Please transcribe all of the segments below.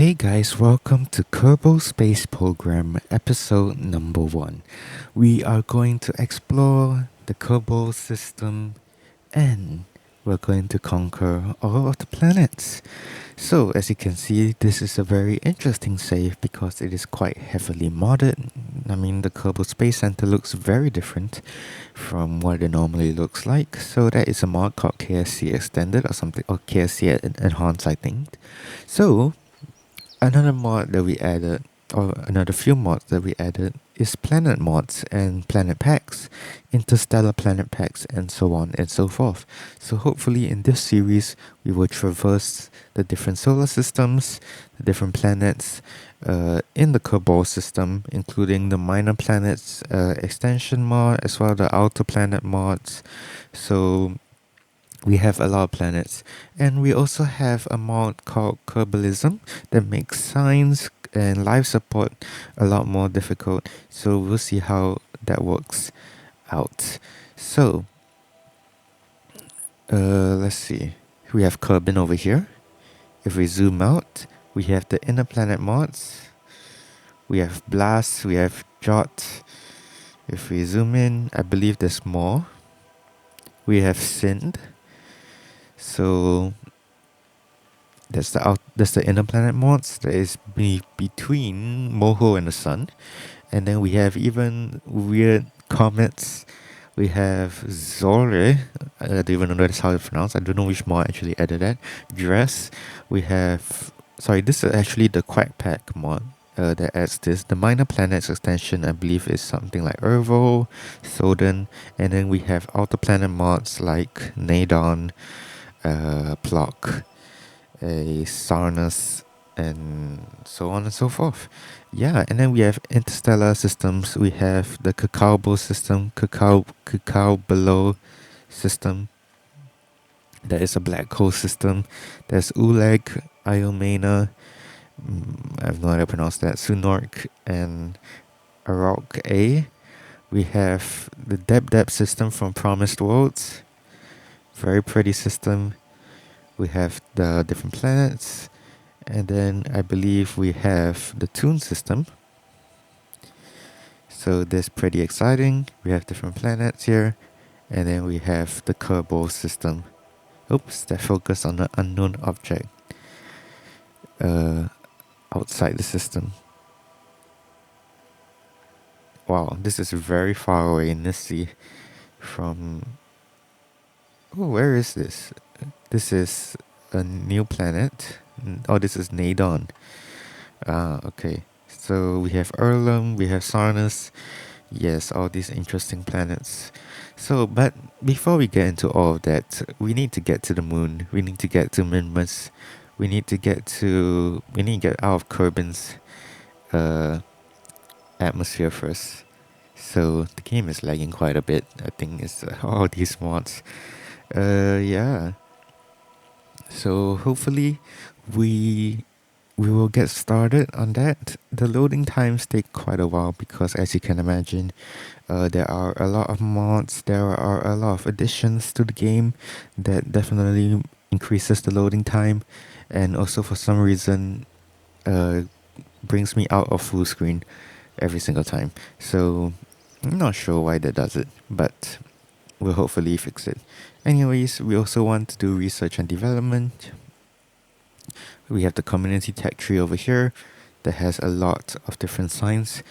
Hey guys, welcome to Kerbal Space Program episode number 1. We are going to explore the Kerbal system and we're going to conquer all of the planets. So, as you can see, this is a very interesting save because it is quite heavily modded. I mean, the Kerbal Space Center looks very different from what it normally looks like. So, that is a mod called KSC Extended or something, or KSC Enhanced, I think. So, another mod that we added, or another few mods that we added, is planet mods and planet packs, interstellar planet packs, and so on and so forth. So hopefully in this series, we will traverse the different solar systems, the different planets in the Kerbal system, including the minor planets extension mod, as well as the outer planet mods. So we have a lot of planets, and we also have a mod called Kerbalism that makes science and life support a lot more difficult. So we'll see how that works out. So let's see. We have Kerbin over here. If we zoom out, we have the inner planet mods. We have Blast. We have Jot. If we zoom in, I believe there's more. We have Sind. So that's the inner planet mods that is between Moho and the Sun. And then we have even weird comets. We have Zore. I don't even know that's how it's pronounced. I don't know which mod actually added that. Dress. We have this is actually the Quack Pack mod that adds this. The minor planets extension, I believe, is something like Ervo, Soden, and then we have outer planet mods like Nadon, Plock, a Sarnus, and so on and so forth. Yeah, and then we have interstellar systems. We have the Cacao system, Cacao below system. There is a black hole system. There's Uleg, Iomena, I have no idea how to pronounce that, Sunork, and Arok A. We have the Deb system from Promised Worlds. Very pretty system. We have the different planets, and then I believe we have the Toon system. So that's pretty exciting. We have different planets here, and then we have the Kerbal system. Oops, that focus on the unknown object outside the system. Wow, this is very far away in this sea from... Oh, where is this? This is a new planet. Oh, this is Nadon. Okay. So we have Erlum, we have Sarnus. Yes, all these interesting planets. So, but before we get into all of that, we need to get to the moon. We need to get to Minmus. We need to get out of Kerbin's atmosphere first. So the game is lagging quite a bit. I think it's all these mods. Yeah. So hopefully we will get started on that. The loading times take quite a while because, as you can imagine, there are a lot of mods, there are a lot of additions to the game that definitely increases the loading time, and also for some reason brings me out of full screen every single time. So I'm not sure why that does it, but we'll hopefully fix it. Anyways, we also want to do research and development. We have the community tech tree over here that has a lot of different science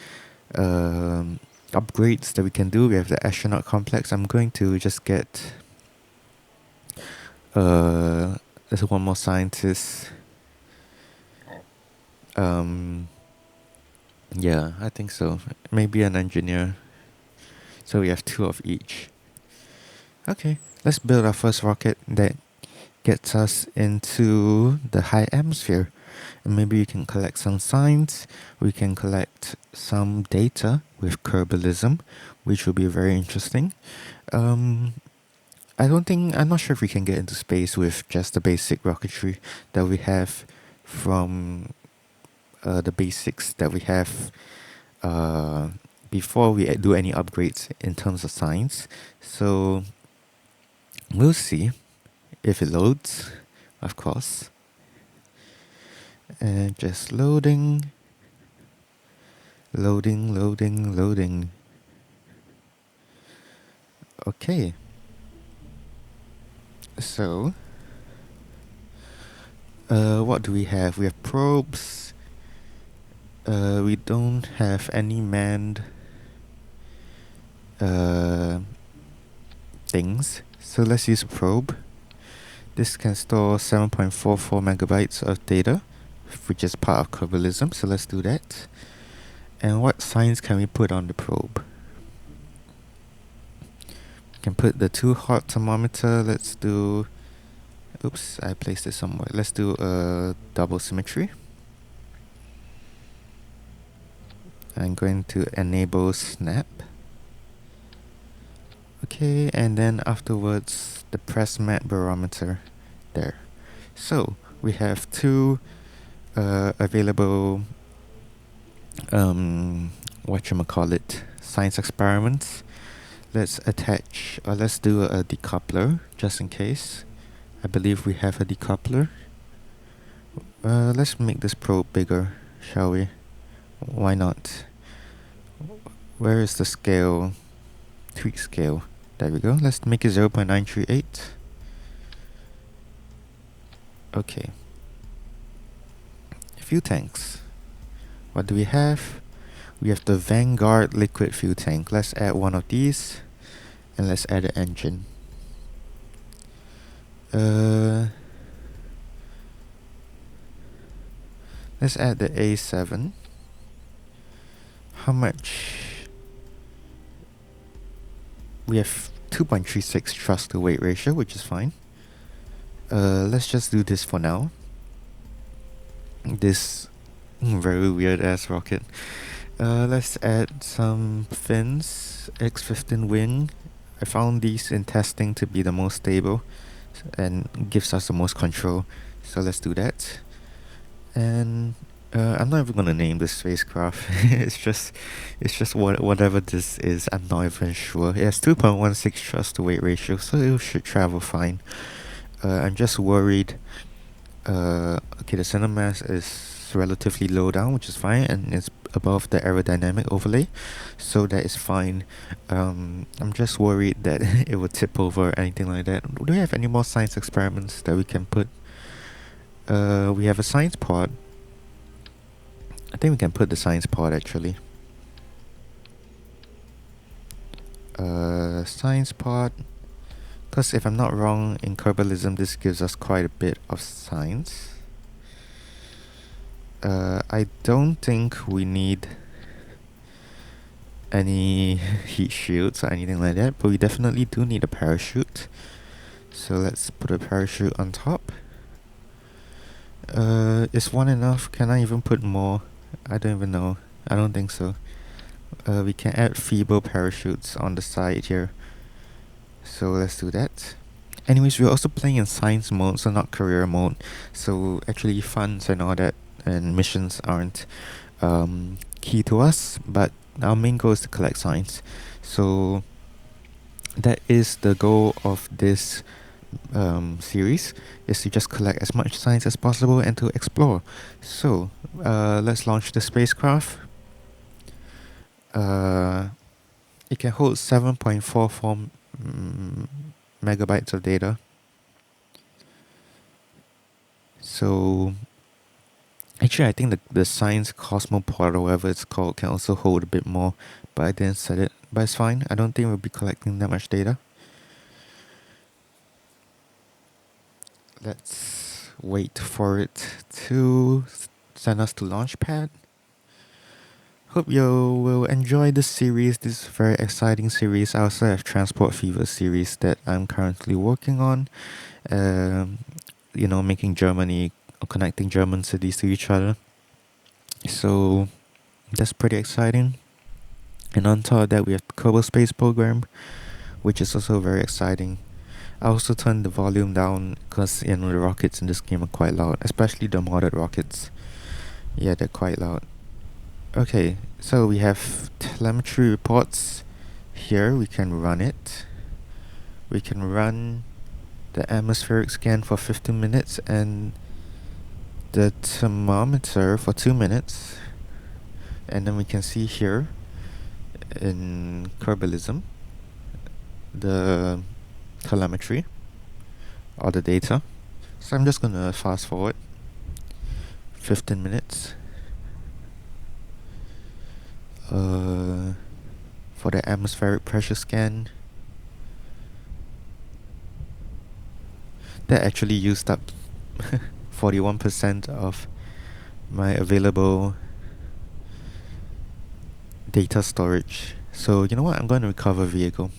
upgrades that we can do. We have the astronaut complex. I'm going to just get there's one more scientist. Yeah, I think so. Maybe an engineer. So we have 2 of each. Okay, let's build our first rocket that gets us into the high atmosphere. And maybe we can collect some signs. We can collect some data with Kerbalism, which will be very interesting. I'm not sure if we can get into space with just the basic rocketry that we have from the basics that we have before we do any upgrades in terms of science. So we'll see if it loads, of course. And just loading. Loading. Okay. So, what do we have? We have probes. We don't have any manned things. So let's use a probe. This can store 7.44 megabytes of data, which is part of Kerbalism, so let's do that. And what science can we put on the probe? We can put the 2-hot thermometer. Let's do... Oops, I placed it somewhere. Let's do a double symmetry. I'm going to enable snap. Okay, and then afterwards, the press mat barometer. There. So, we have two available science experiments. Let's do a decoupler just in case. I believe we have a decoupler. Let's make this probe bigger, shall we? Why not? Where is the scale? Tweak scale. There we go. Let's make it 0.938. Okay. Fuel tanks. What do we have? We have the Vanguard liquid fuel tank. Let's add one of these. And let's add an engine. Let's add the A7. How much? We have 2.36 thrust to weight ratio, which is fine. Let's just do this for now. This very weird ass rocket. Let's add some fins. X15 wing. I found these in testing to be the most stable and gives us the most control. So let's do that. And I'm not even gonna name this spacecraft. it's just whatever this is. I'm not even sure. It has 2.16 thrust to weight ratio, so it should travel fine. I'm just worried. Okay, the center mass is relatively low down, which is fine, and it's above the aerodynamic overlay, so that is fine. I'm just worried that it would tip over or anything like that. Do we have any more science experiments that we can put? We have a science pod. I think we can put the science pod actually. Science pod. Because if I'm not wrong, in Kerbalism this gives us quite a bit of science. I don't think we need any heat shields or anything like that, but we definitely do need a parachute. So let's put a parachute on top. Is one enough? Can I even put more? I don't even know. I don't think so. We can add feeble parachutes on the side here. So let's do that. Anyways, we're also playing in science mode, so not career mode. So actually funds and all that and missions aren't key to us, but our main goal is to collect science. So that is the goal of this series, is to just collect as much science as possible and to explore. So let's launch the spacecraft. It can hold 7.44 megabytes of data. So actually I think the Science Cosmopod or whatever it's called can also hold a bit more, but I didn't set it. But it's fine. I don't think we'll be collecting that much data. Let's wait for it to send us to Launchpad. Hope you will enjoy this series, this very exciting series. I also have Transport Fever series that I'm currently working on. Making Germany, connecting German cities to each other. So that's pretty exciting. And on top of that, we have the Kerbal Space Program, which is also very exciting. I also turned the volume down because the rockets in this game are quite loud, especially the modded rockets. Yeah, they're quite loud. Okay, so we have telemetry reports. Here we can run it. We can run the atmospheric scan for 15 minutes and the thermometer for 2 minutes, and then we can see here in Kerbalism the telemetry or the data. So I'm just gonna fast forward 15 minutes for the atmospheric pressure scan. That actually used up 41% of my available data storage. So you know what, I'm going to recover vehicle.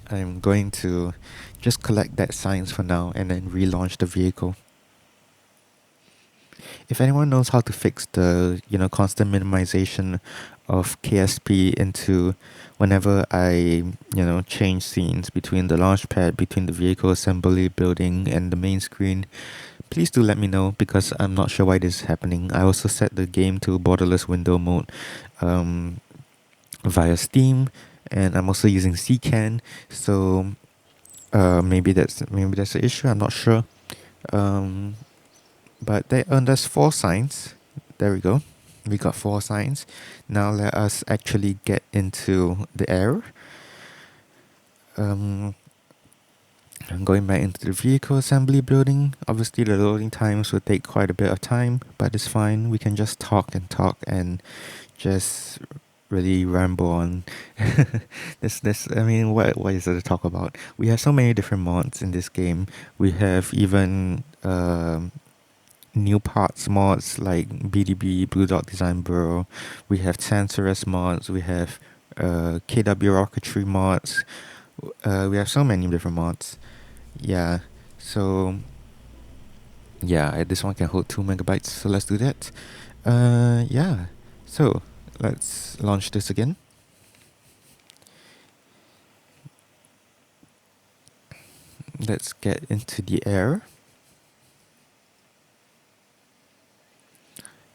I'm going to just collect that science for now and then relaunch the vehicle. If anyone knows how to fix the constant minimization of KSP into whenever I change scenes between the launch pad, between the vehicle assembly building and the main screen, please do let me know, because I'm not sure why this is happening. I also set the game to borderless window mode via Steam, and I'm also using CCAN, so maybe that's the issue. I'm not sure. But they earned us 4 signs. There we go. We got 4 signs. Now let us actually get into the air. I'm going back into the vehicle assembly building. Obviously the loading times will take quite a bit of time, but it's fine. We can just talk and just really ramble on. What is there to talk about? We have so many different mods in this game. We have even new parts mods like BDB, Blue Dot Design Bureau. We have Tancerus mods. We have KW Rocketry mods. We have so many different mods. Yeah. So yeah, this one can hold 2 megabytes. So let's do that. Yeah. So let's launch this again. Let's get into the air.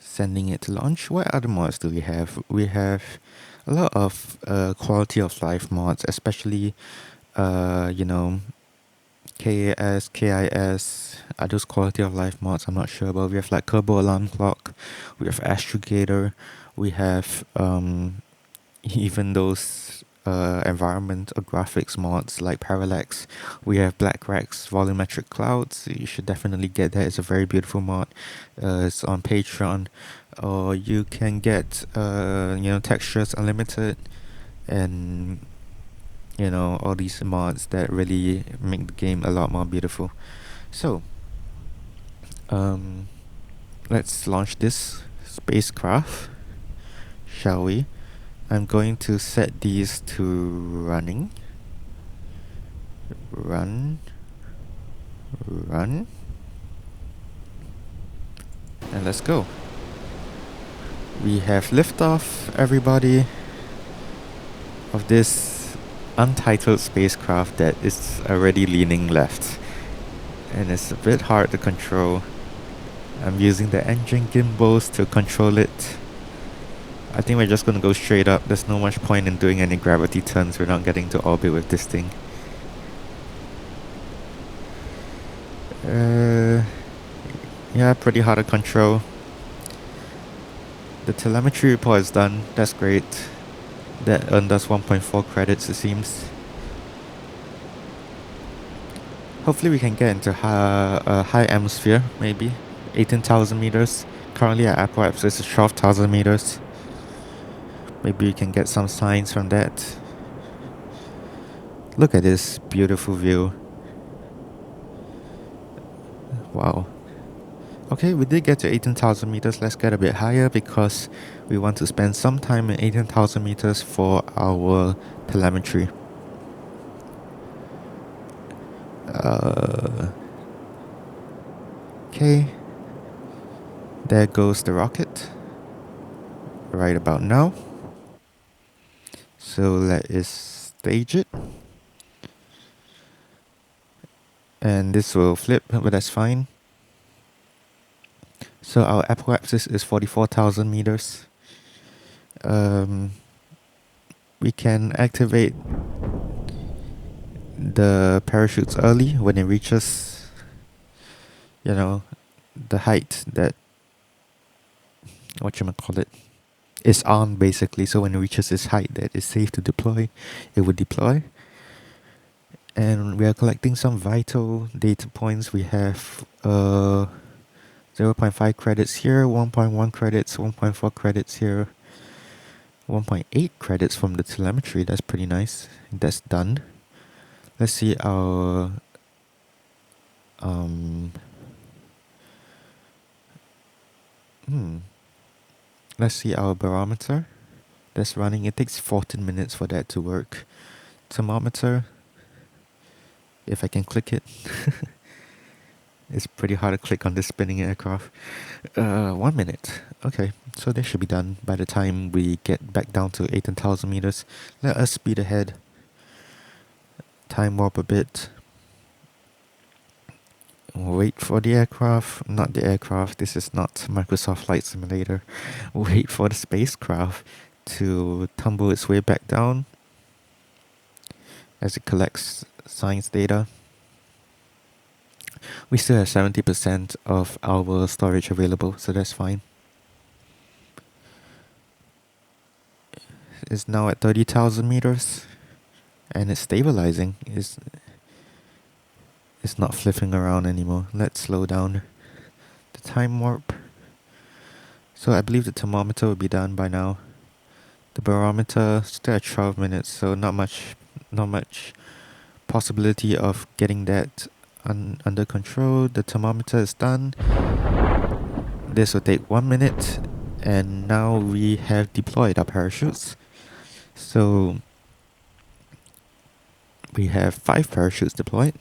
Sending it to launch. What other mods do we have? We have a lot of quality of life mods, especially KAS, KIS. Are those quality of life mods? I'm not sure, but we have like Turbo Alarm Clock, we have Astrogator, we have even those environment or graphics mods like Parallax. We have Black Rex Volumetric Clouds. You should definitely get that. It's a very beautiful mod. It's on Patreon. Or you can get Textures Unlimited and all these mods that really make the game a lot more beautiful. So let's launch this spacecraft, shall we? I'm going to set these to running. Run. And let's go. We have liftoff, everybody, of this untitled spacecraft that is already leaning left. And it's a bit hard to control. I'm using the engine gimbals to control it. I think we're just gonna go straight up. There's no much point in doing any gravity turns. We're not getting to orbit with this thing. Yeah, pretty hard to control. The telemetry report is done. That's great. That earned us 1.4 credits, it seems. Hopefully we can get into high atmosphere, maybe 18,000 meters. Currently at apoapsis is 12,000 meters. Maybe we can get some signs from that. Look at this beautiful view. Wow. Okay, we did get to 18,000 meters. Let's get a bit higher because we want to spend some time in 18,000 meters for our telemetry. Okay. There goes the rocket. Right about now. So let us stage it. And this will flip, but that's fine. So our apoapsis is 44,000 meters. We can activate the parachutes early when it reaches, the height that, whatchamacallit, is on basically. So when it reaches this height that is safe to deploy, it would deploy. And we are collecting some vital data points. We have 0.5 credits here, 1.1 credits, 1.4 credits here, 1.8 credits from the telemetry. That's pretty nice. That's done. Let's see our let's see our barometer that's running. It takes 14 minutes for that to work. Thermometer, if I can click it. It's pretty hard to click on this spinning aircraft. 1 minute. Okay, so that should be done by the time we get back down to 18,000 meters. Let us speed ahead. Time warp a bit. Wait for the aircraft. Not the aircraft. This is not Microsoft Flight Simulator. Wait for the spacecraft to tumble its way back down as it collects science data. We still have 70% of our storage available, so that's fine. It's now at 30,000 meters, and it's stabilizing. It's not flipping around anymore. Let's slow down the time warp. So I believe the thermometer will be done by now. The barometer still at 12 minutes, so not much possibility of getting that under control. The thermometer is done. This will take 1 minute, and now we have deployed our parachutes. So we have 5 parachutes deployed,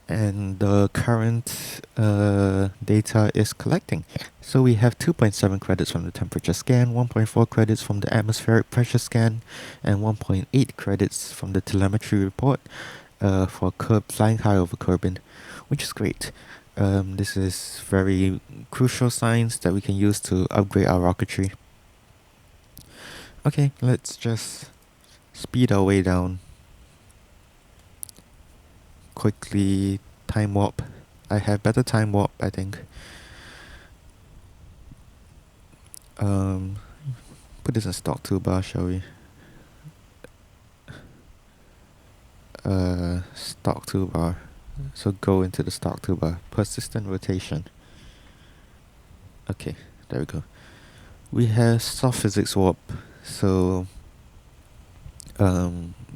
and the current data is collecting. So we have 2.7 credits from the temperature scan, 1.4 credits from the atmospheric pressure scan, and 1.8 credits from the telemetry report for flying high over Kerbin, which is great. This is very crucial science that we can use to upgrade our rocketry. Okay, let's just speed our way down. Quickly time warp. I have better time warp, I think. Put this in stock toolbar, shall we? Stock toolbar. So go into the stock toolbar. Persistent rotation. Okay, there we go. We have soft physics warp, so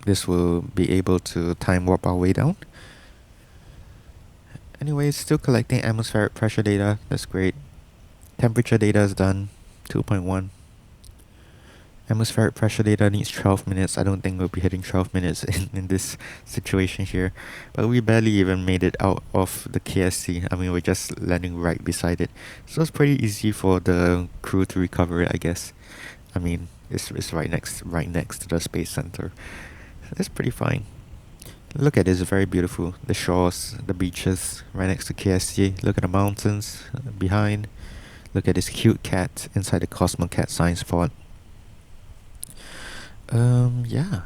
this will be able to time warp our way down. Anyway, still collecting atmospheric pressure data. That's great. Temperature data is done. 2.1. Atmospheric pressure data needs 12 minutes. I don't think we'll be hitting 12 minutes in this situation here. But we barely even made it out of the KSC. I mean, we're just landing right beside it. So it's pretty easy for the crew to recover it, I guess. I mean, it's right next to the space center. That's pretty fine. Look at this, very beautiful. The shores, the beaches, right next to KSC. Look at the mountains behind. Look at this cute cat inside the Cosmocat Science Pod. Yeah.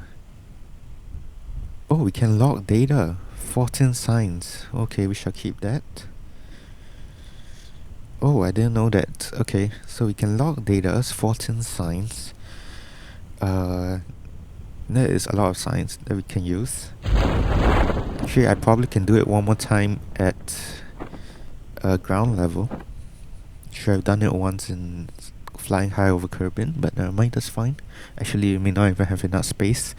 Oh, we can log data. 14 signs. Okay, we shall keep that. Oh, I didn't know that. Okay, so we can log data, 14 signs. There is a lot of signs that we can use. Actually, I probably can do it one more time at ground level. Sure, I've done it once in flying high over Kerbin, but never mind, that's fine. Actually, we may not even have enough space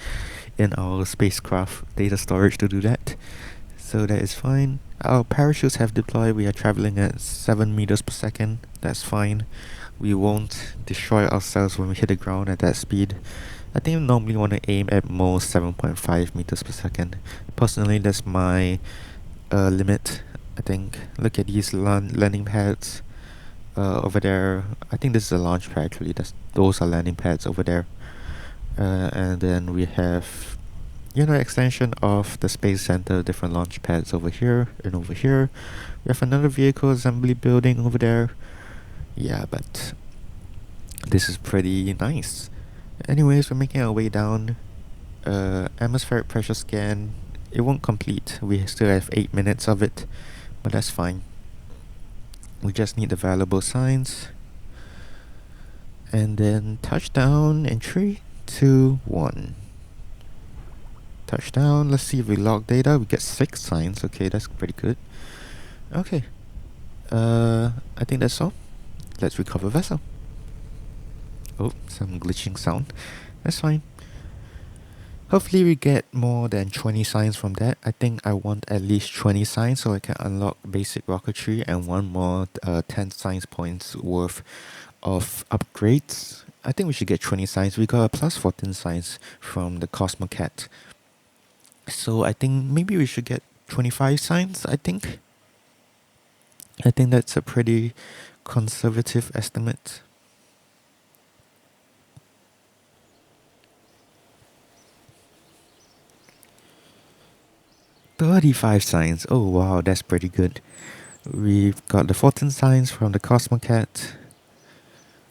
in our spacecraft data storage to do that. So that is fine. Our parachutes have deployed. We are traveling at 7 meters per second. That's fine. We won't destroy ourselves when we hit the ground at that speed. I think I normally want to aim at most 7.5 meters per second. Personally, that's my limit, I think. Look at these landing pads over there. I think this is a launch pad actually. Those are landing pads over there. And then we have, extension of the space center, different launch pads over here and over here. We have another vehicle assembly building over there. Yeah, but this is pretty nice. Anyways, we're making our way down. Atmospheric pressure scan. It won't complete. We still have 8 minutes of it, but that's fine. We just need the valuable signs. And then touchdown in 3, 2, 1. Touchdown. Let's see if we log data. We get 6 signs. Okay, that's pretty good. Okay. I think that's all. Let's recover vessel. Oh, some glitching sound. That's fine. Hopefully we get more than 20 signs from that. I think I want at least 20 signs so I can unlock basic rocketry and one more 10 science points worth of upgrades. I think we should get 20 signs. We got a plus 14 signs from the Cosmocat. So I think maybe we should get 25 signs, I think. I think that's a pretty conservative estimate. $35 signs. Oh wow, that's pretty good. We've got the 14 signs from the Cosmocat.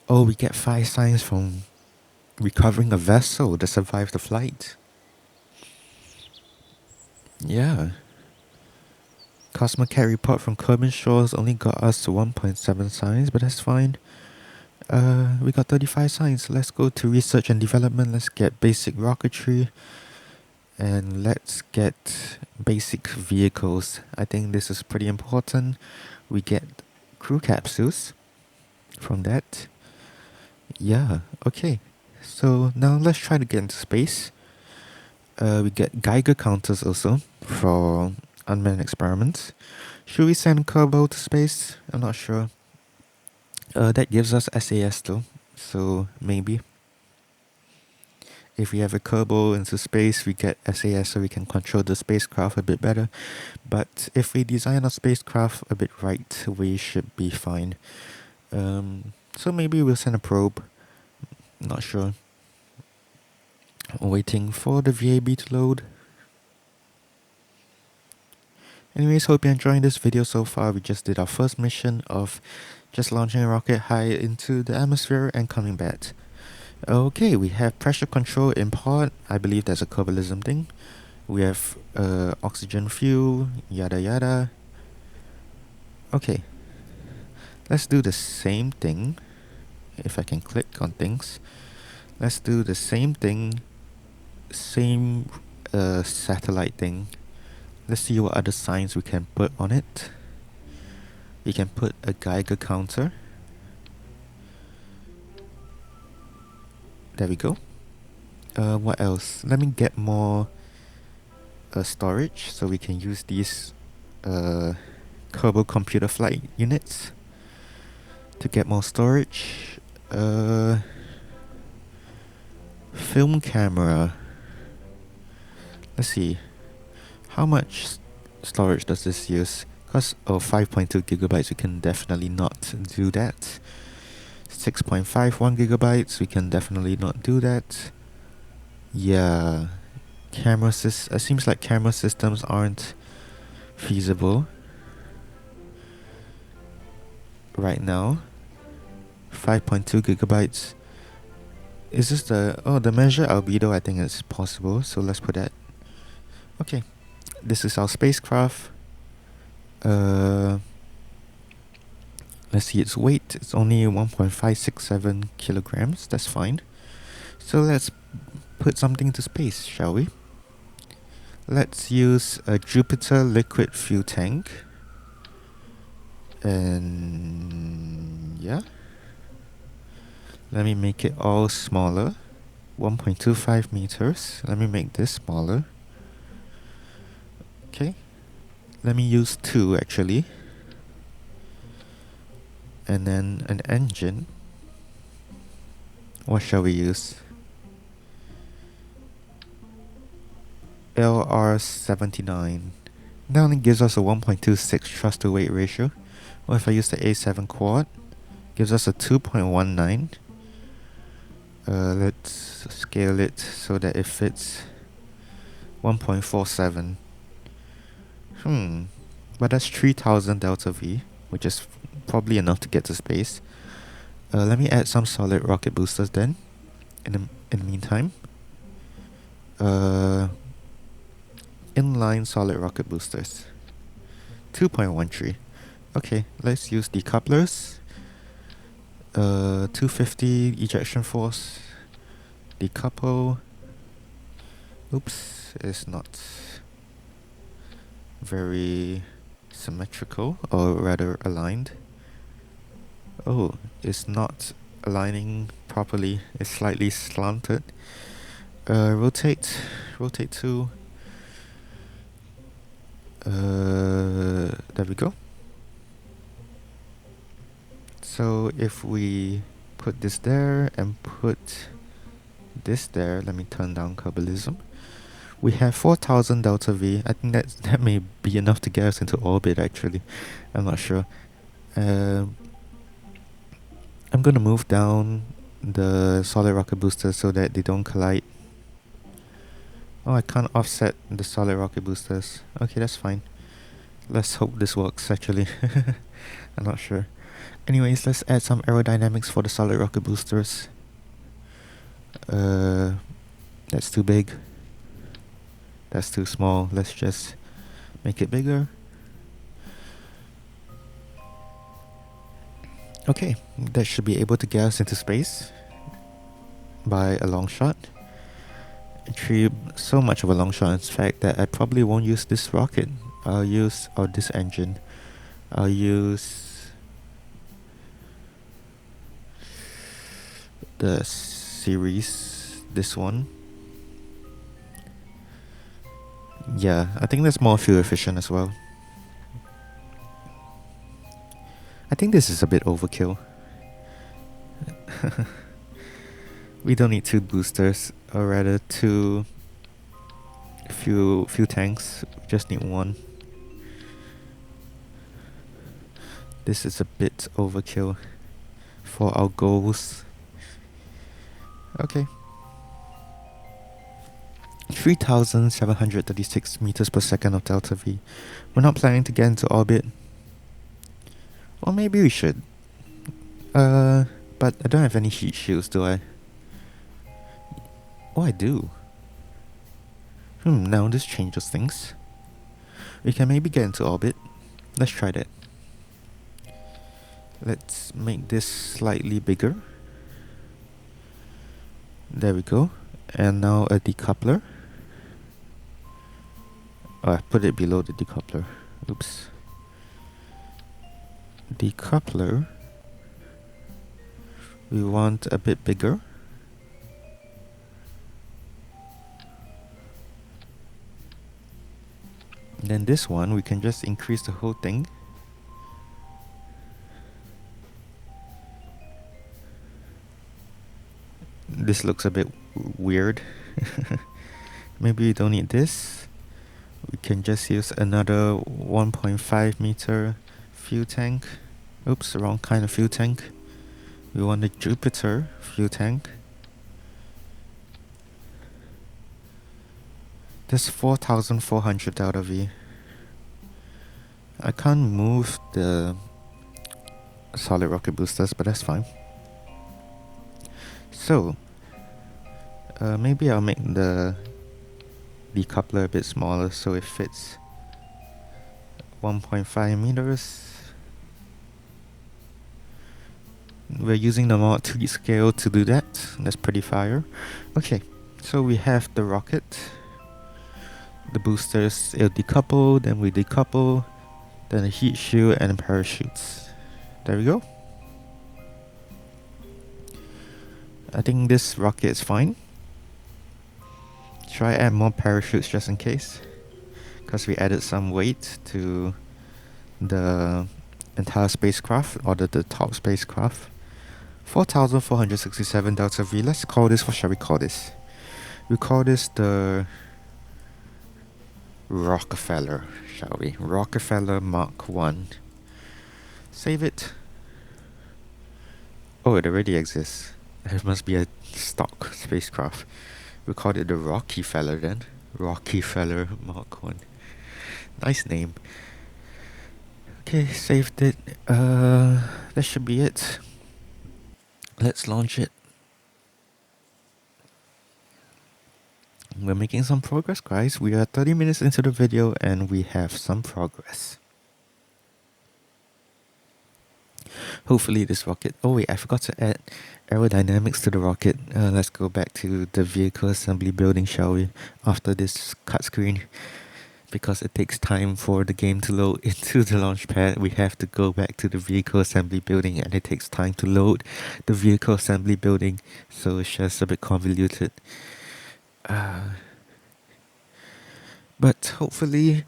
Oh, we get 5 signs from recovering a vessel that survived the flight. Yeah. Cosmocat report from Kerbin Shores only got us to 1.7 signs, but that's fine. We got 35 signs. Let's go to research and development. Let's get basic rocketry. And let's get basic vehicles. I think this is pretty important. We get crew capsules from that. Yeah, okay. So now let's try to get into space. We get Geiger counters also for unmanned experiments. Should we send Kerbal to space? I'm not sure. That gives us SAS though, so maybe. If we have a Kerbal into space, we get SAS so we can control the spacecraft a bit better. But if we design our spacecraft a bit right, we should be fine. So maybe we'll send a probe. Not sure. Waiting for the VAB to load. Anyways, hope you're enjoying this video so far. We just did our first mission of just launching a rocket high into the atmosphere and coming back. Okay, we have pressure control in pod. I believe that's a Kerbalism thing. We have oxygen fuel, yada yada. Okay, let's do the same thing. If I can click on things. Let's do the same thing. Same satellite thing. Let's see what other signs we can put on it. We can put a Geiger counter. There we go. What else? Let me get more storage so we can use these Kerbal computer flight units to get more storage. Film camera. Let's see. How much storage does this use? Because 5.2 gigabytes, we can definitely not do that. 6.51 gigabytes, we can definitely not do that. Yeah, seems like camera systems aren't feasible right now. 5.2 gigabytes. Is this the measure albedo? I think it's possible, so let's put that. Okay, this is our spacecraft. Let's see its weight. It's only 1.567 kilograms. That's fine. So let's put something into space, shall we? Let's use a Jupiter liquid fuel tank. And yeah. Let me make it all smaller. 1.25 meters. Let me make this smaller. Okay. Let me use 2 actually. And then an engine. What shall we use? LR79. That only gives us a 1.26 thrust to weight ratio. What if I use the A7 quad? Gives us a 2.19. Let's scale it so that it fits 1.47. But that's 3000 delta V, which is probably enough to get to space. Let me add some solid rocket boosters then. In the meantime, inline solid rocket boosters. 2.13. Okay, let's use decouplers. 250 ejection force. Decouple. Oops, it's not very symmetrical, or rather aligned. Oh, it's not aligning properly. It's slightly slanted. Rotate. Rotate to. There we go. So if we put this there and put this there, let me turn down cubism. We have 4000 delta V. I think that may be enough to get us into orbit actually. I'm not sure. I'm gonna move down the solid rocket boosters so that they don't collide. Oh, I can't offset the solid rocket boosters. Okay, that's fine. Let's hope this works actually. I'm not sure. Anyways, let's add some aerodynamics for the solid rocket boosters. That's too big. That's too small. Let's just make it bigger. Okay, that should be able to get us into space by a long shot. Actually, so much of a long shot in fact that I probably won't use this rocket. I'll use, or this engine. I'll use the series, this one. Yeah, I think that's more fuel efficient as well. I think this is a bit overkill. We don't need 2 boosters, or rather 2 fuel tanks. We just need 1. This is a bit overkill for our goals. Okay. 3736 meters per second of delta V. We're not planning to get into orbit. Or maybe we should. But I don't have any heat shields, do I? Oh, I do. Now this changes things. We can maybe get into orbit. Let's try that. Let's make this slightly bigger. There we go. And now a decoupler. Oh, I put it below the decoupler. Oops. Decoupler. We want a bit bigger. And then this one, we can just increase the whole thing. This looks a bit weird. Maybe we don't need this. We can just use another 1.5 meter fuel tank. Oops, wrong kind of fuel tank. We want a Jupiter fuel tank. There's 4400 delta V. I can't move the solid rocket boosters, but that's fine. So, maybe I'll make the decoupler a bit smaller so it fits 1.5 meters. We're using the mod 2D scale to do that. That's pretty fire. Okay, so we have the rocket. The boosters, it'll decouple, then we decouple, then a heat shield and parachutes. There we go. I think this rocket is fine. Should I add more parachutes just in case? Because we added some weight to the entire spacecraft, or the top spacecraft. 4467 delta V. Let's call this, what shall we call this? We call this the Rockefeller, shall we? Rockefeller Mark 1. Save it. Oh, it already exists. It must be a stock spacecraft. We called it the Rockefeller then. Rockefeller Mark 1. Nice name. Okay, saved it. That should be it. Let's launch it. We're making some progress, guys. We are 30 minutes into the video and we have some progress. Hopefully this rocket... Oh wait, I forgot to add aerodynamics to the rocket. Let's go back to the vehicle assembly building, shall we? After this cut screen. Because it takes time for the game to load into the launch pad, we have to go back to the vehicle assembly building, and it takes time to load the vehicle assembly building, so it's just a bit convoluted. But hopefully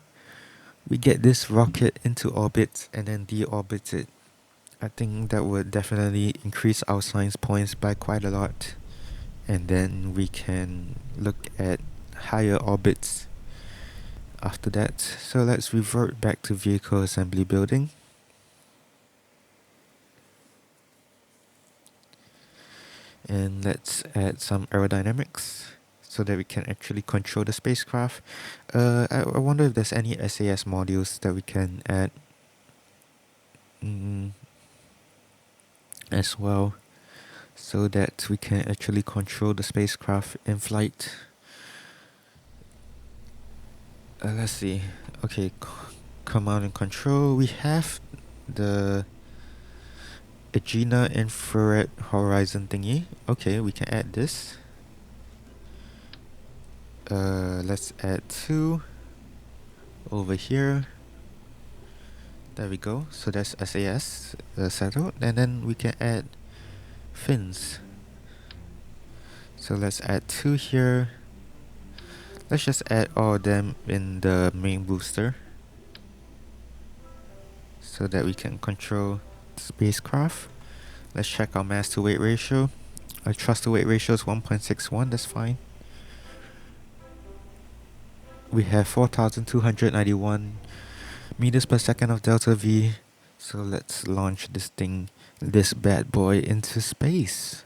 we get this rocket into orbit and then deorbit it. I think that would definitely increase our science points by quite a lot. And then we can look at higher orbits after that. So let's revert back to vehicle assembly building. And let's add some aerodynamics so that we can actually control the spacecraft. I wonder if there's any SAS modules that we can add as well, so that we can actually control the spacecraft in flight. Let's see. Okay, command and control. We have the Agena infrared horizon thingy. Okay, we can add this. Let's add 2 over here. There we go. So that's SAS settled, and then we can add fins. So let's add 2 here. Let's just add all of them in the main booster so that we can control the spacecraft. Let's check our mass to weight ratio. Our thrust to weight ratio is 1.61, that's fine. We have 4,291 meters per second of delta V. So let's launch this bad boy into space.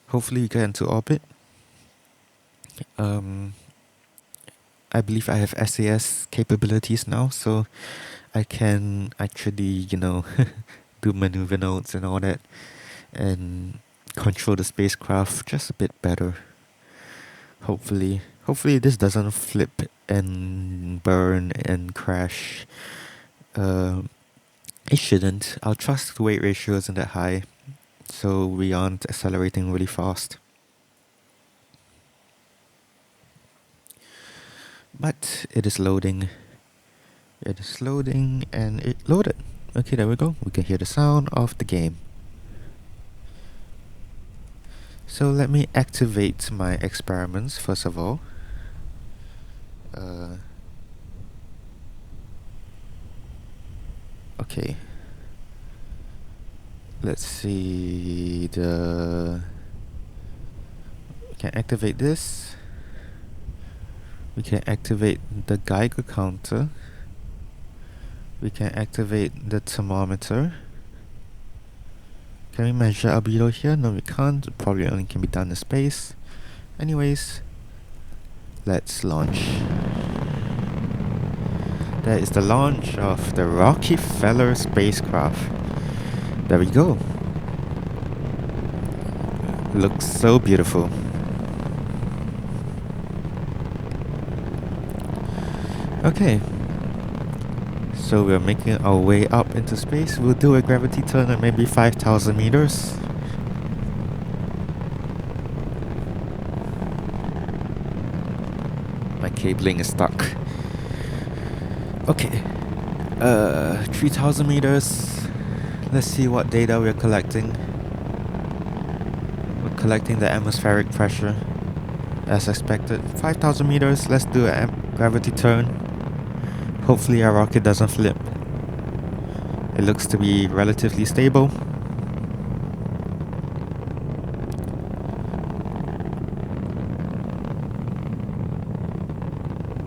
Hopefully we get into orbit. I believe I have SAS capabilities now, so I can actually, do maneuver nodes and all that, and control the spacecraft just a bit better. Hopefully this doesn't flip and burn and crash. It shouldn't. Our thrust to weight ratio isn't that high, so we aren't accelerating really fast. But it is loading. It is loading, and it loaded. Okay, there we go. We can hear the sound of the game. So let me activate my experiments first of all. Okay. Let's see we can activate this. We can activate the Geiger counter. We can activate the thermometer. Can we measure albedo here? No, we can't. It probably only can be done in space. Anyways, let's launch. That is the launch of the Rockefeller spacecraft. There we go. Looks so beautiful. Okay. So we're making our way up into space. We'll do a gravity turn at maybe 5,000 meters. My cabling is stuck. Okay. 3,000 meters. Let's see what data we're collecting. We're collecting the atmospheric pressure as expected. 5,000 meters. Let's do a gravity turn. Hopefully our rocket doesn't flip. It looks to be relatively stable.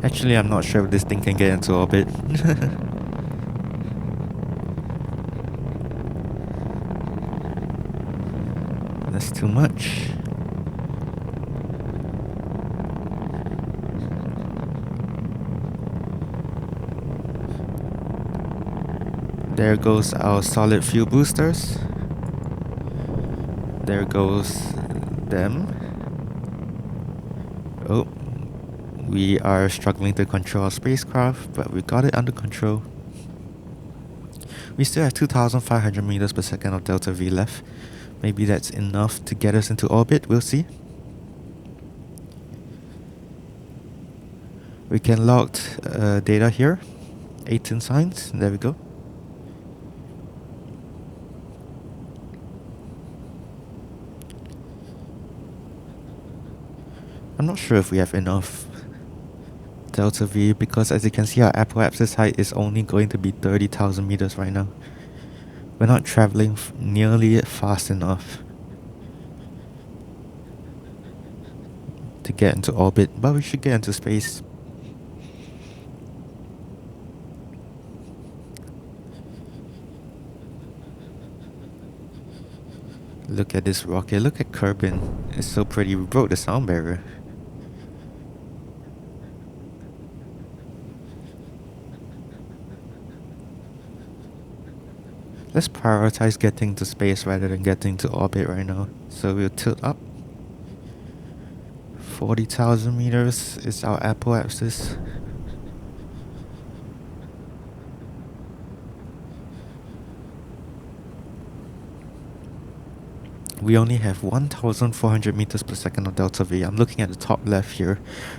Actually, I'm not sure if this thing can get into orbit. That's too much. There goes our solid fuel boosters. There goes them. Oh, we are struggling to control our spacecraft, but we got it under control. We still have 2,500 meters per second of delta V left. Maybe that's enough to get us into orbit, we'll see. We can log data here, 18 signs, there we go. I'm not sure if we have enough delta V because as you can see our apoapsis height is only going to be 30,000 meters right now. We're not traveling nearly fast enough to get into orbit, but we should get into space. Look at this rocket, look at Kerbin, it's so pretty, we broke the sound barrier. Let's prioritize getting to space rather than getting to orbit right now. So we'll tilt up. 40,000 meters is our apoapsis. We only have 1,400 meters per second of delta V. I'm looking at the top left here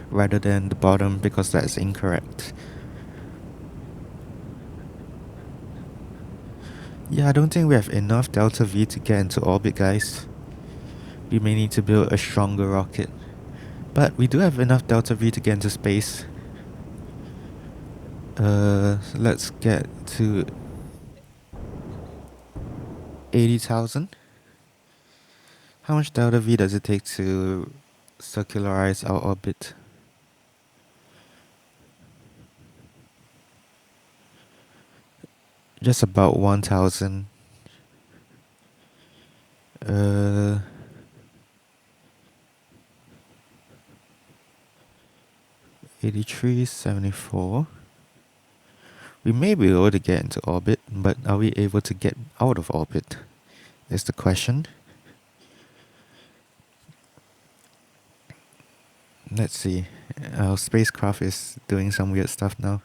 rather than the bottom because that's incorrect. Yeah, I don't think we have enough delta V to get into orbit, guys. We may need to build a stronger rocket. But we do have enough delta V to get into space. Let's get to 80,000. How much delta V does it take to circularize our orbit? Just about 1,000. 8374. We may be able to get into orbit, but are we able to get out of orbit? Is the question. Let's see. Our spacecraft is doing some weird stuff now.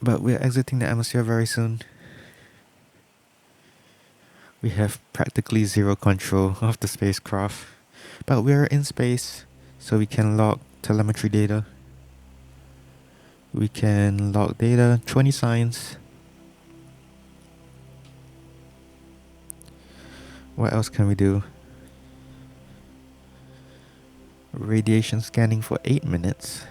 But we're exiting the atmosphere very soon. We have practically zero control of the spacecraft. But we're in space, so we can log telemetry data. We can log data, 20 signs. What else can we do? Radiation scanning for 8 minutes.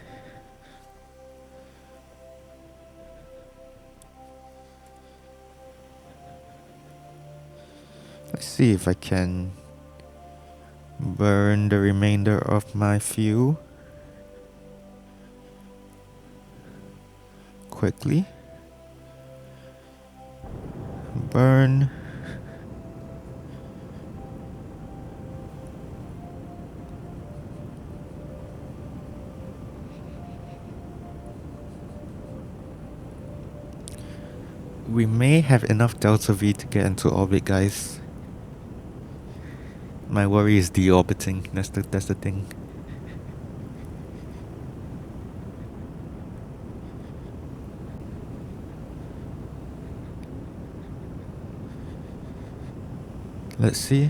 Let's see if I can burn the remainder of my fuel quickly. Burn. We may have enough delta V to get into orbit, guys. My worry is deorbiting. That's the thing. Let's see.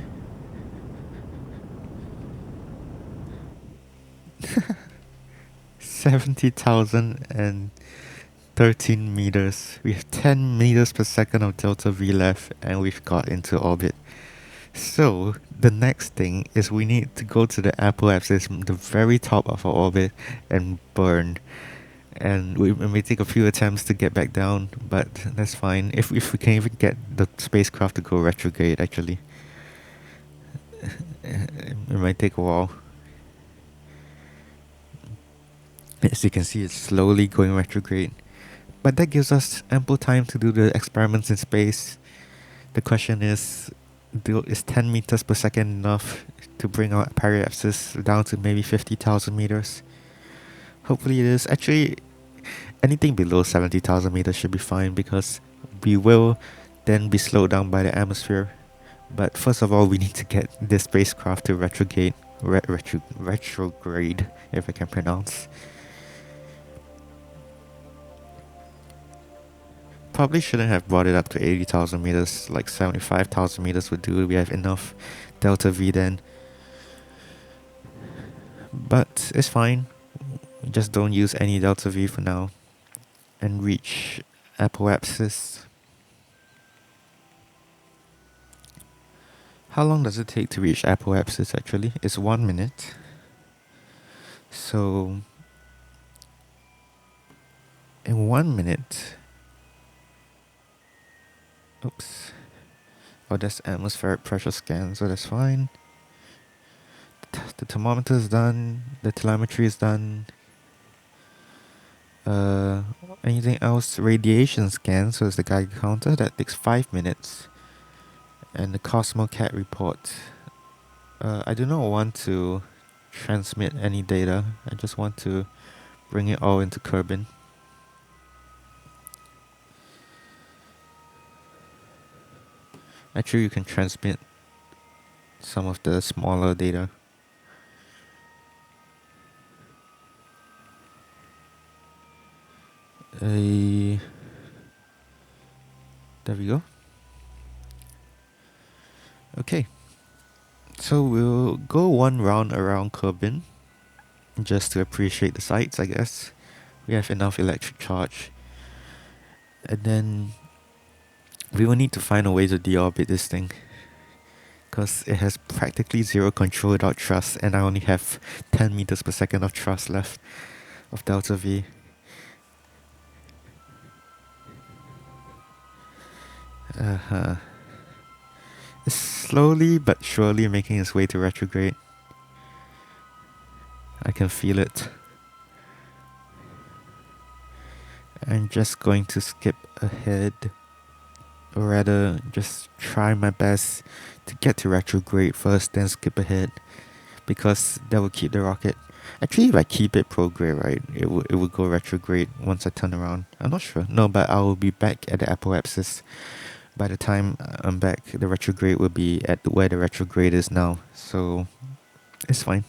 $70,013 meters. We have 10 meters per second of delta V left, and we've got into orbit. So the next thing is we need to go to the apoapsis, the very top of our orbit, and burn. And we may take a few attempts to get back down, but that's fine. If we can even get the spacecraft to go retrograde, actually. It might take a while. As you can see, it's slowly going retrograde. But that gives us ample time to do the experiments in space. The question is 10 meters per second enough to bring our periapsis down to maybe 50,000 meters? Hopefully it is. Actually, anything below 70,000 meters should be fine because we will then be slowed down by the atmosphere. But first of all, we need to get this spacecraft to retrograde, if I can pronounce. probably shouldn't have brought it up to 80,000 meters, like 75,000 meters would do. We have enough delta V then. But it's fine. Just don't use any delta V for now. And reach apoapsis. How long does it take to reach apoapsis actually? It's 1 minute. So in 1 minute, oops. Oh, that's atmospheric pressure scan, so that's fine. The thermometer is done. The telemetry is done. Anything else? Radiation scan, so it's the Geiger counter. That takes 5 minutes. And the Cosmocat report. I do not want to transmit any data. I just want to bring it all into Kerbin. Actually, you can transmit some of the smaller data. There we go. Okay. So we'll go one round around Kerbin, just to appreciate the sights, I guess. We have enough electric charge. And then we will need to find a way to deorbit this thing, because it has practically zero control without thrust, and I only have 10 meters per second of thrust left of delta V. It's slowly but surely making its way to retrograde. I can feel it. I'm just going to skip ahead, or rather just try my best to get to retrograde first, then skip ahead, because that will keep the rocket. Actually, if I keep it prograde, right, it will go retrograde once I turn around. I'm not sure. No, but I will be back at the apoapsis. By the time I'm back, the retrograde will be at where the retrograde is now. So it's fine.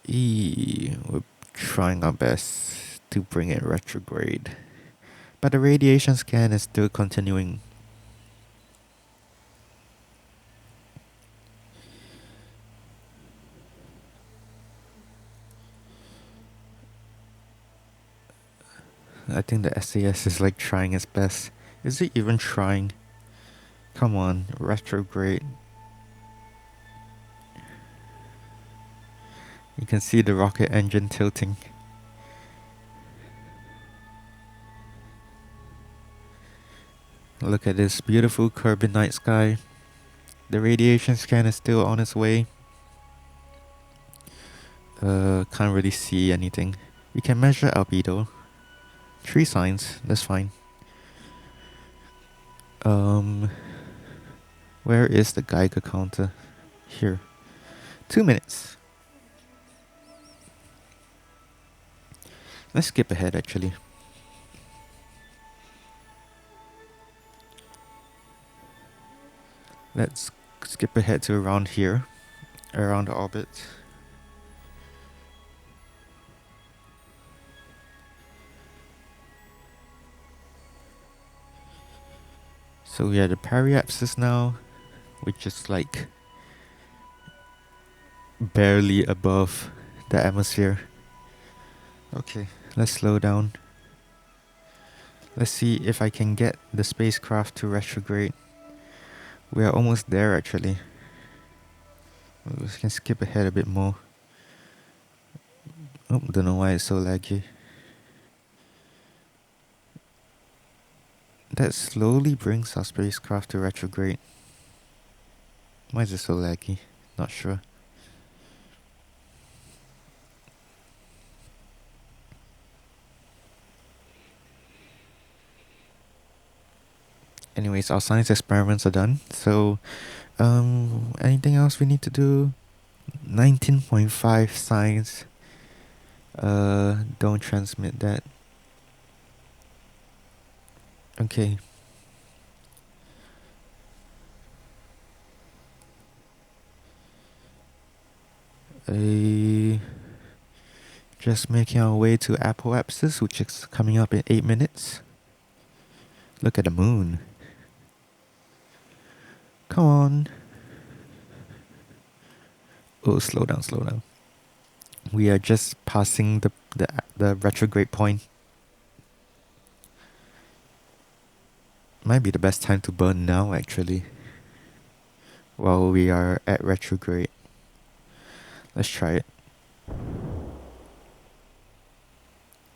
We're trying our best to bring it retrograde. But the radiation scan is still continuing. I think the SAS is like trying its best. Is it even trying? Come on, retrograde. You can see the rocket engine tilting. Look at this beautiful Kerbin night sky. The radiation scan is still on its way. Can't really see anything. We can measure albedo. 3 signs, that's fine. Where is the Geiger counter? Here. 2 minutes. Let's skip ahead actually. Let's skip ahead to around here, around the orbit. So we are the periapsis now, which is like barely above the atmosphere. Okay, let's slow down. Let's see if I can get the spacecraft to retrograde. We are almost there actually. We can skip ahead a bit more. Oh, don't know why it's so laggy. That slowly brings our spacecraft to retrograde. Why is it so laggy? Not sure. Anyways, our science experiments are done. So, anything else we need to do? 19.5 science. Don't transmit that. Okay. Just making our way to Apoapsis, which is coming up in 8 minutes. Look at the moon. Come on. Oh, slow down, slow down. We are just passing the retrograde point. Might be the best time to burn now, actually. While we are at retrograde. Let's try it.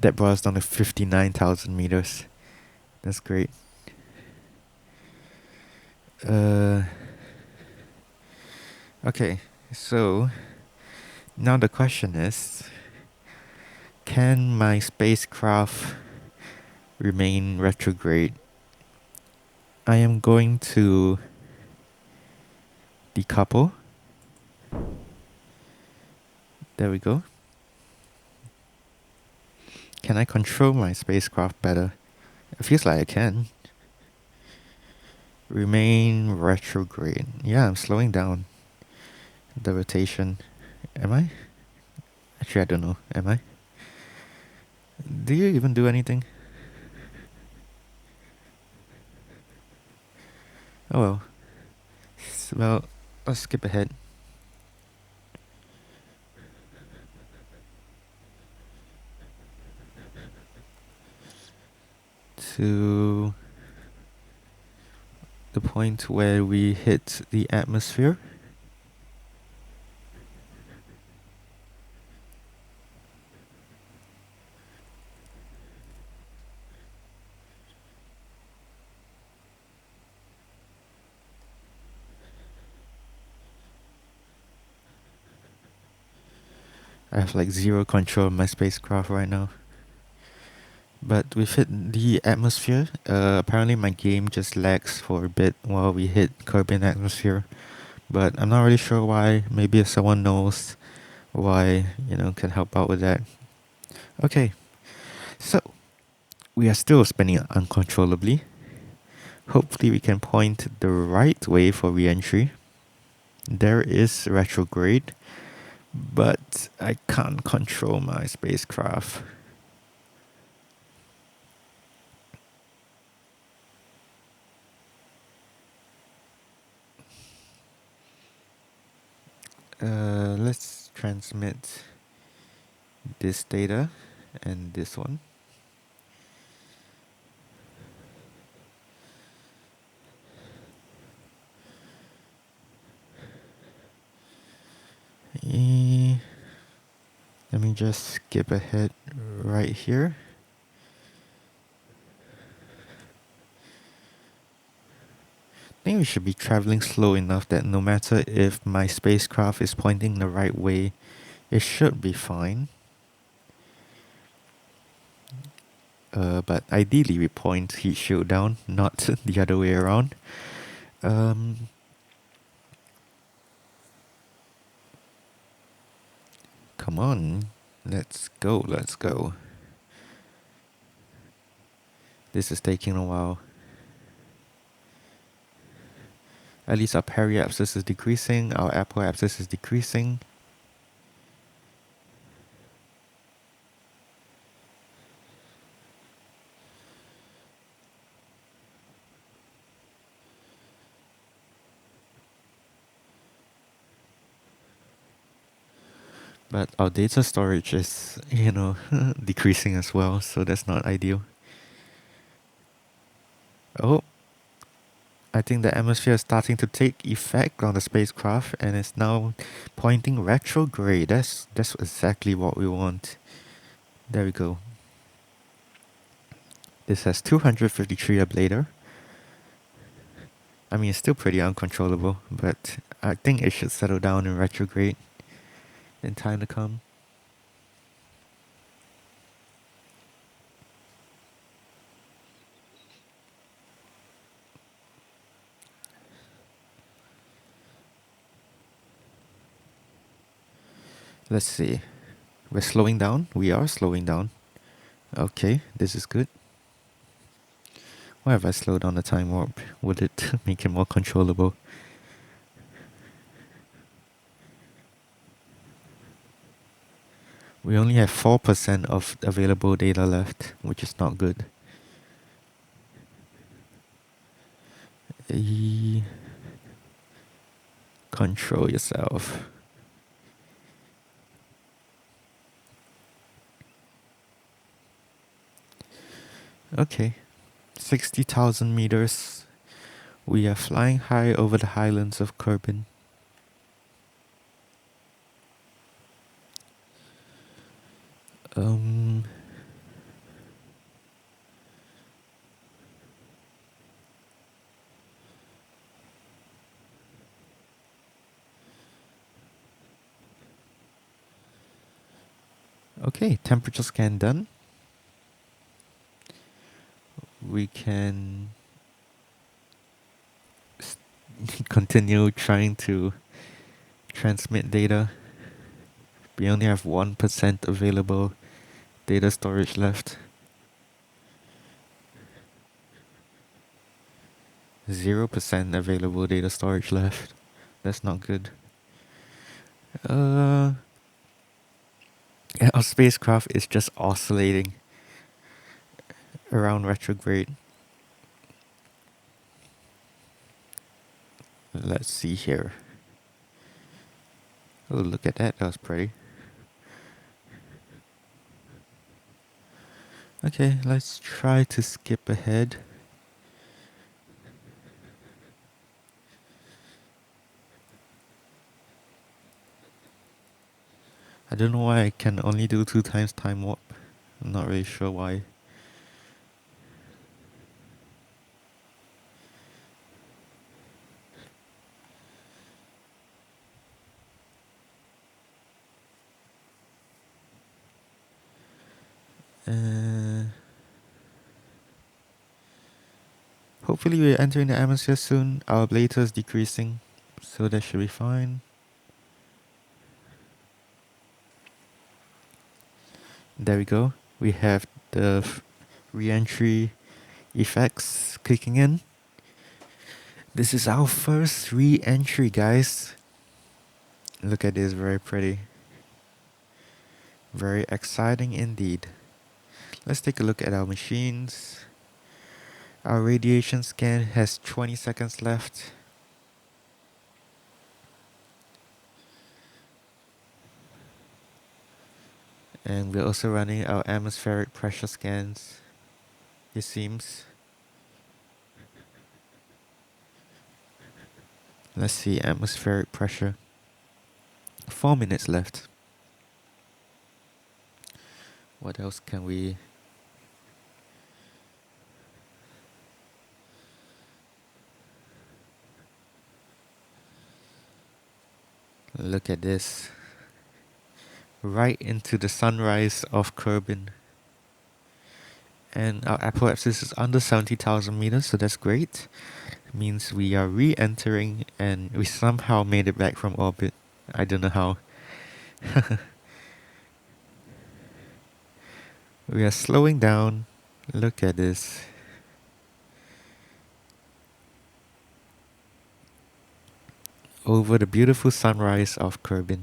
That brought us down to 59,000 meters. That's great. Okay, so now the question is, can my spacecraft remain retrograde? I am going to decouple. There we go. Can I control my spacecraft better? It feels like I can. Remain retrograde. Yeah, I'm slowing down the rotation. Am I? Actually, I don't know. Am I? Do you even do anything? Oh well. Well, let's skip ahead. To the point where we hit the atmosphere. I have like zero control of my spacecraft right now. But we've hit the atmosphere. Apparently my game just lags for a bit while we hit Kerbin atmosphere. But I'm not really sure why. Maybe if someone knows why, can help out with that. Okay. So, we are still spinning uncontrollably. Hopefully we can point the right way for re-entry. There is retrograde. But I can't control my spacecraft. Let's transmit this data and this one. Let me just skip ahead right here. I think we should be traveling slow enough that no matter if my spacecraft is pointing the right way, it should be fine. But ideally we point heat shield down, not the other way around. Come on, let's go. This is taking a while. At least our periapsis is decreasing, our apoapsis is decreasing. But our data storage is, decreasing as well, so that's not ideal. Oh, I think the atmosphere is starting to take effect on the spacecraft and it's now pointing retrograde. That's exactly what we want. There we go. This has 253 ablator. I mean, it's still pretty uncontrollable, but I think it should settle down in retrograde in time to come. Let's see. We're slowing down. We are slowing down. Okay, this is good. Why have I slowed down the time warp? Would it make it more controllable? We only have 4% of available data left, which is not good. Control yourself. Okay, 60,000 meters. We are flying high over the highlands of Kerbin. Okay, temperature scan done. We can continue trying to transmit data. We only have 1% available data storage left. 0% available data storage left. That's not good. Our spacecraft is just oscillating around retrograde. Let's see here. Oh, look at that. That was pretty. Okay, let's try to skip ahead. I don't know why I can only do 2 times time warp. I'm not really sure why. Hopefully we're entering the atmosphere soon. Our ablator is decreasing, so that should be fine. There we go. We have the re-entry effects kicking in. This is our first re-entry, guys. Look at this, very pretty. Very exciting indeed. Let's take a look at our machines. Our radiation scan has 20 seconds left. And we're also running our atmospheric pressure scans, it seems. Let's see, atmospheric pressure. 4 minutes left. What else can we... Look at this. Right into the sunrise of Kerbin. And our apoapsis is under 70,000 meters, so that's great. It means we are re-entering and we somehow made it back from orbit. I don't know how. We are slowing down. Look at this. Over the beautiful sunrise of Kerbin.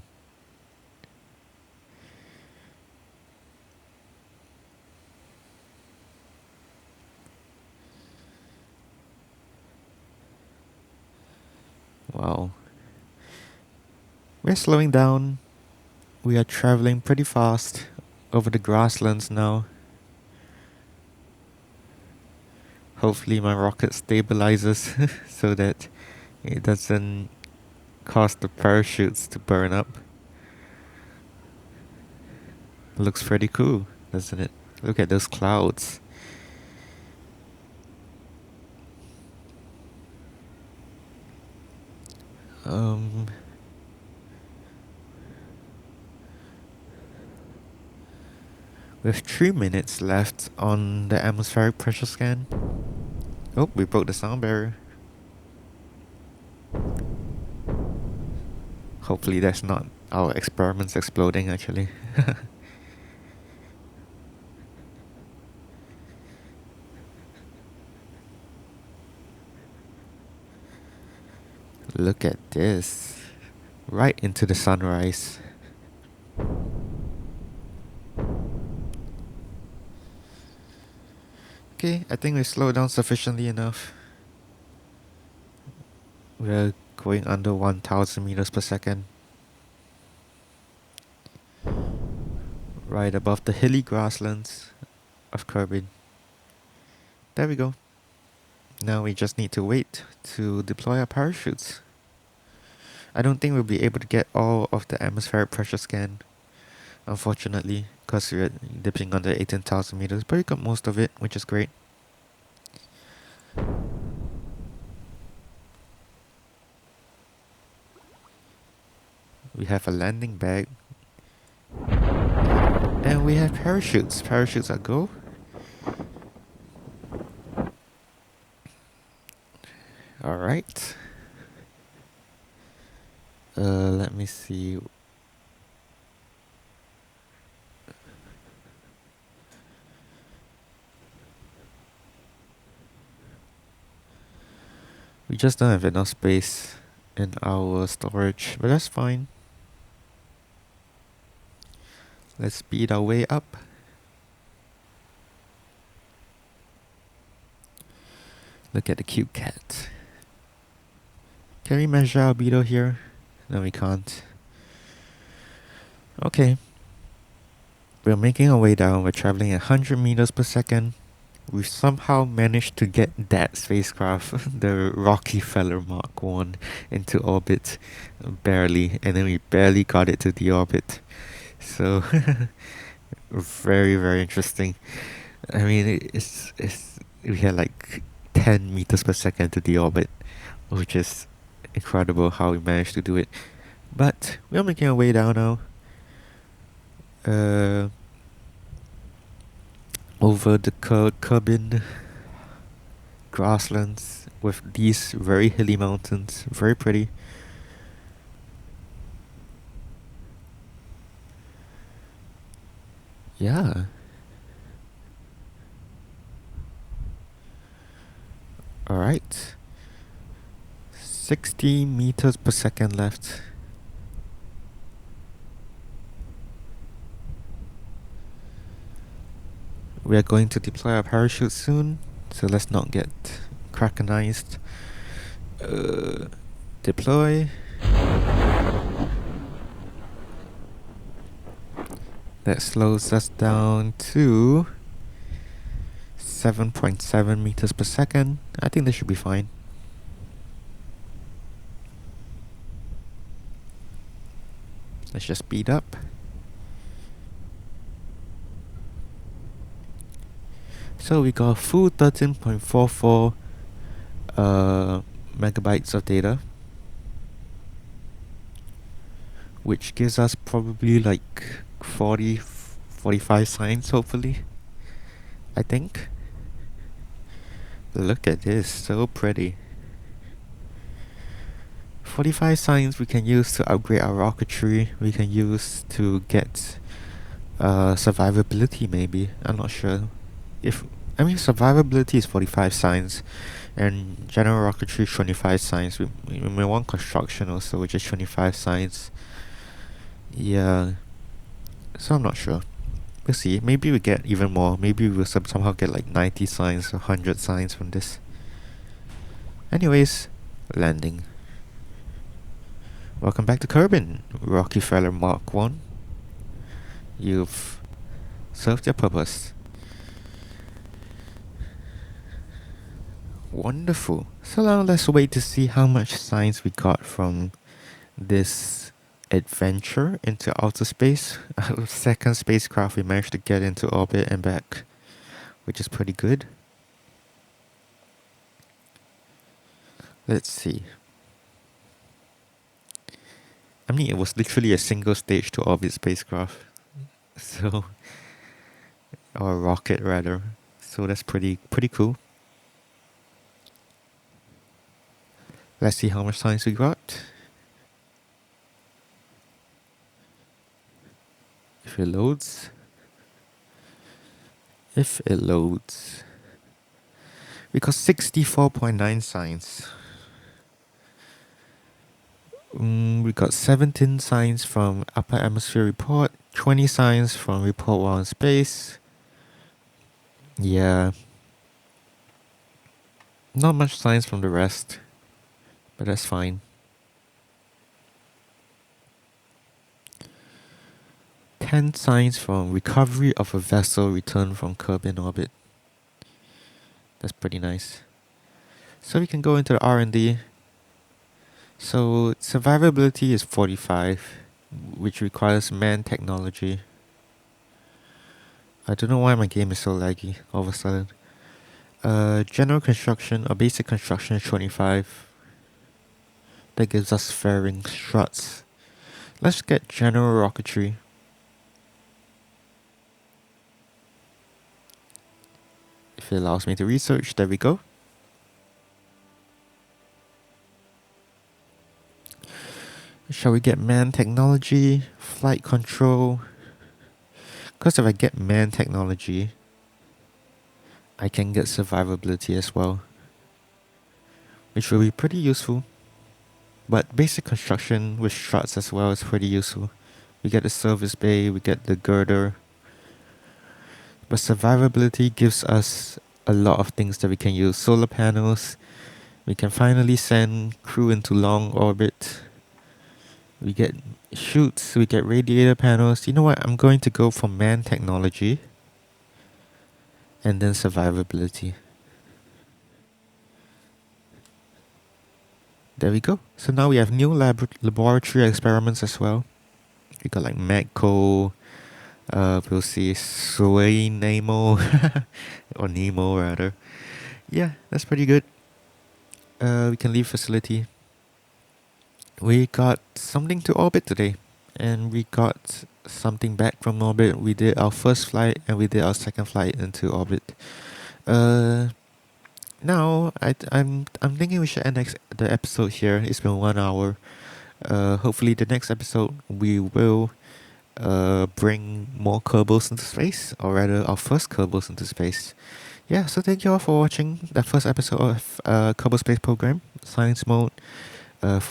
Wow. We're slowing down. We are traveling pretty fast over the grasslands now. Hopefully my rocket stabilizes so that it doesn't cause the parachutes to burn up. Looks pretty cool, doesn't it? Look at those clouds. We have 3 minutes left on the atmospheric pressure scan. Oh, we broke the sound barrier. Hopefully that's not our experiments exploding actually. Look at this. Right into the sunrise. Okay, I think we slowed down sufficiently enough. We're going under 1000 meters per second. Right above the hilly grasslands of Kerbin. There we go. Now we just need to wait to deploy our parachutes. I don't think we'll be able to get all of the atmospheric pressure scan, unfortunately, because we're dipping under 18,000 meters, but we got most of it, which is great. We have a landing bag. And we have parachutes. Parachutes are go. Alright. Let me see. We just don't have enough space in our storage, but that's fine. Let's speed our way up. Look at the cute cat. Can we measure albedo here? No, we can't. Okay. We're making our way down. We're traveling at 100 meters per second. We've somehow managed to get that spacecraft, the Rockefeller Mark 1, into orbit. Barely. And then we barely got it to the orbit. So, very, very interesting. I mean, we had like 10 meters per second to the orbit, which is incredible how we managed to do it. But we're making our way down now. Over the Kerbin grasslands with these very hilly mountains. Very pretty. Yeah. Alright. 60 meters per second left. We are going to deploy our parachute soon, so let's not get krakenized. Deploy. That slows us down to 7.7 meters per second. I think this should be fine. Let's just speed up. So we got a full 13.44 megabytes of data, which gives us probably like 45 signs, hopefully. I think. Look at this, so pretty. 45 signs we can use to upgrade our rocketry. We can use to get survivability, maybe. I'm not sure. Survivability is 45 signs, and general rocketry is 25 signs. We may want construction also, which is 25 signs. Yeah. So I'm not sure. We'll see. Maybe we get even more. Maybe we'll somehow get like 90 signs or 100 signs from this. Anyways, landing. Welcome back to Kerbin, Rockefeller Mark 1. You've served your purpose. Wonderful. So now let's wait to see how much science we got from this adventure into outer space. Our second spacecraft, we managed to get into orbit and back, which is pretty good. Let's see. I mean, it was literally a single stage to orbit spacecraft. So, or rocket rather. So that's pretty cool. Let's see how much science we got. If it loads. We got 64.9 science. We got 17 signs from Upper Atmosphere Report, 20 signs from Report While in Space. Yeah. Not much science from the rest, but that's fine. 10 signs from recovery of a vessel returned from Kerbin orbit. That's pretty nice. So we can go into the R&D. So survivability is 45, which requires man technology. I don't know why my game is so laggy all of a sudden. General construction or basic construction is 25. That gives us fairing struts. Let's get general rocketry. If it allows me to research, there we go. Shall we get man technology, flight control? Because if I get man technology, I can get survivability as well, which will be pretty useful. But basic construction with struts as well is pretty useful. We get the service bay, we get the girder. But survivability gives us a lot of things that we can use. Solar panels, we can finally send crew into long orbit. We get chutes, we get radiator panels. You know what? I'm going to go for man technology and then survivability. There we go. So now we have new laboratory experiments as well. We got like Magco, we'll see Sway Nemo, or Nemo rather. Yeah, that's pretty good. We can leave facility. We got something to orbit today, and we got something back from orbit. We did our first flight and we did our second flight into orbit. Now I'm thinking we should end the episode here. It's been 1 hour. Hopefully the next episode we will bring more Kerbals into space, or rather our first Kerbals into space. Yeah, so thank you all for watching the first episode of Kerbal Space Program Science Mode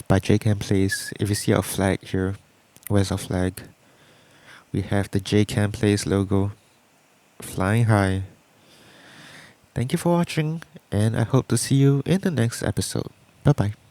by JCam Plays. If you see our flag here, where's our flag? We have the JCam Plays logo flying high. Thank you for watching, and I hope to see you in the next episode. Bye bye.